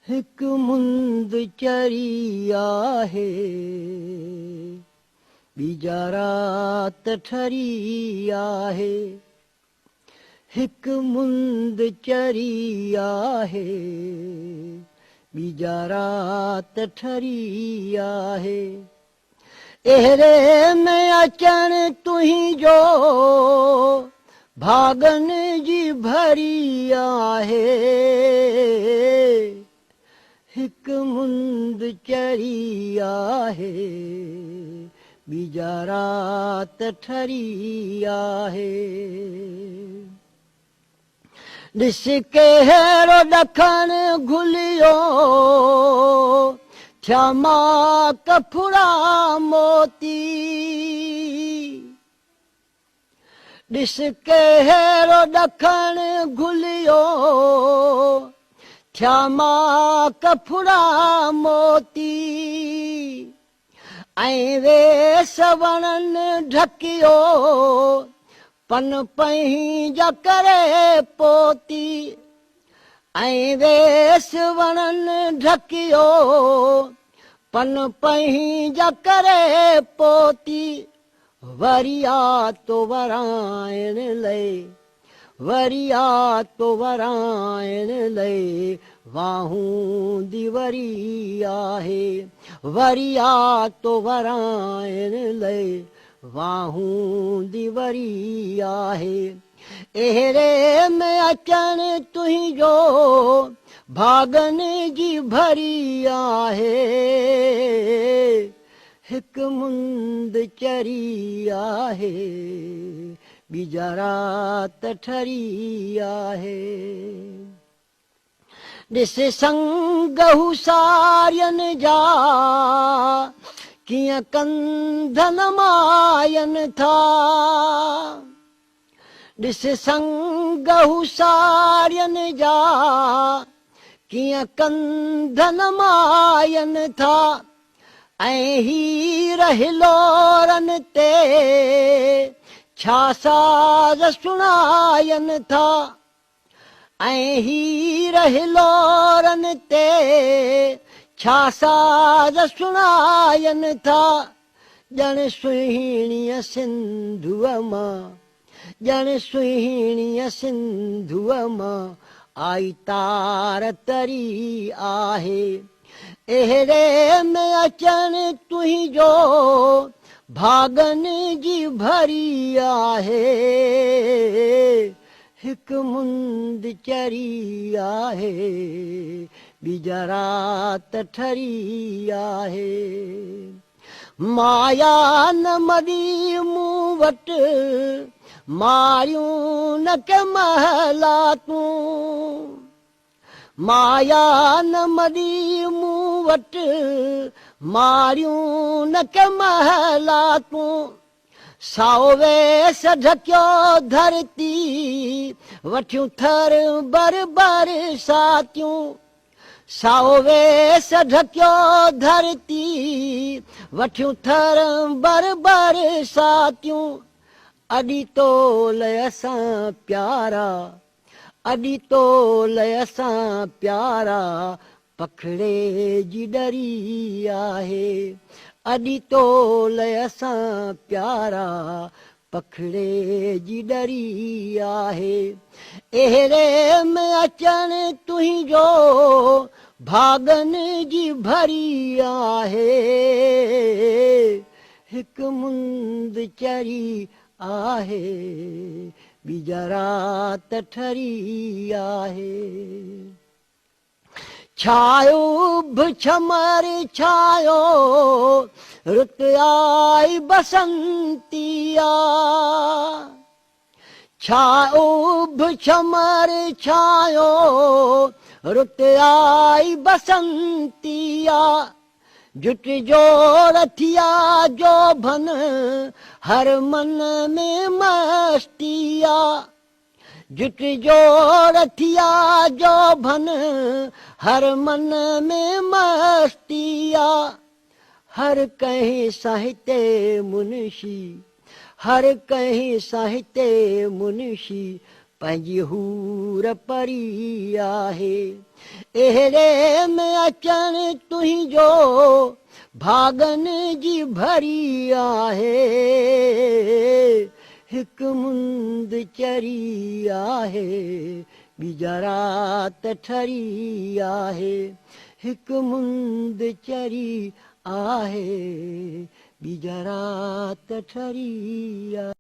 हिक मुंद चरी आहे, बीजा रात ठरी आहे। हिक मुंद चरी आहे, बीजा रात ठरी आहे। एहरे में अचण तुही जो भागन जी भरी आहे। हिक मुंद चरी आहे, बीजा रात ठरी आहे। ॾिस कहिड़ो ॾखण घुलियो, थिया मां कफुड़ा मोती। ॾिस कहिड़ो ॾखण घुलियो, थिया मां कफुड़ा मोती। ऐं वेस वणनि ढकियो, पन पंहिंजा करे पोती। ऐं वेस वणनि ढकियो, पन पंहिंजा करे पोती। वरिया तो वराइण लए, वरिया तो वराइण लए, वाहूं दी वरी आहे। वरिया तो वराइण लए, वाहूं दी वरी आहे। एहरे में अचण तुही जो भागन जी भरी आहे। हिक मुंद चरी आहे, बीजा रात ठरी आहे। ॾिस संग हुसारियनि जा, कीअं कंधन मायनि था। ॾिस संग हुसारियनि जा, कीअं कंधन मायनि था। ऐं हीर हिलोरनि ते छा साज़ सुणायनि था। ऐं हीर हिलोरनि ते छा साज़ सुणायनि था। ॼण सुहिणीअ सिंधुअ मां, ॼण सुहिणीअ सिंधुअ मां आई तार तरी आहे। एहरे में अचण तुही जो भागन जी भरी आहे। हिक मुंद चरी आहे, बीजा रात ठरी आहे। माया न मदी मूं वटि, मारियूं न के महला तूं। माया न मदी मूं वटि, मारियूं न के महला तूं। साओ वेस ढकियो धरती, वठियूं थर बर बरसातियूं। साओ वेस ढकियो धरती, वठियूं थर बर बरसातियूं। अॾी तोल असां प्यारा, अॾी तोल असां प्यारा, पखड़े जी डरी आहे। अॾी तोल असां प्यारा, पखड़े जी डरी आहे। एहरे में अचण तुही जो भागन जी भरी आहे। हिक मुंद चरी आहे, बीजा रात ठरी आहे। छायो उभ छमर छायो, रुत आई बसंतिया। छायो उभ छमर छायो, रुत आई बसंतिया। जुट जो रथिया जो भन, हर मन में मस्तिया। जुट जो रथिया जो भन, हर मन में मस्तिया। हर कहीं साहित्य मुंशी, हर कहीं साहित्य मुंशी, पंहिंजी हूर परी आहे अहिड़े में अचनि तुंहिंजो भागनि जी भरी आहे हिकु मुंद चरी आहे ॿीजा रात ठरी आहे हिकु मुंद चरी आहे ॿीजा रात ठरी आहे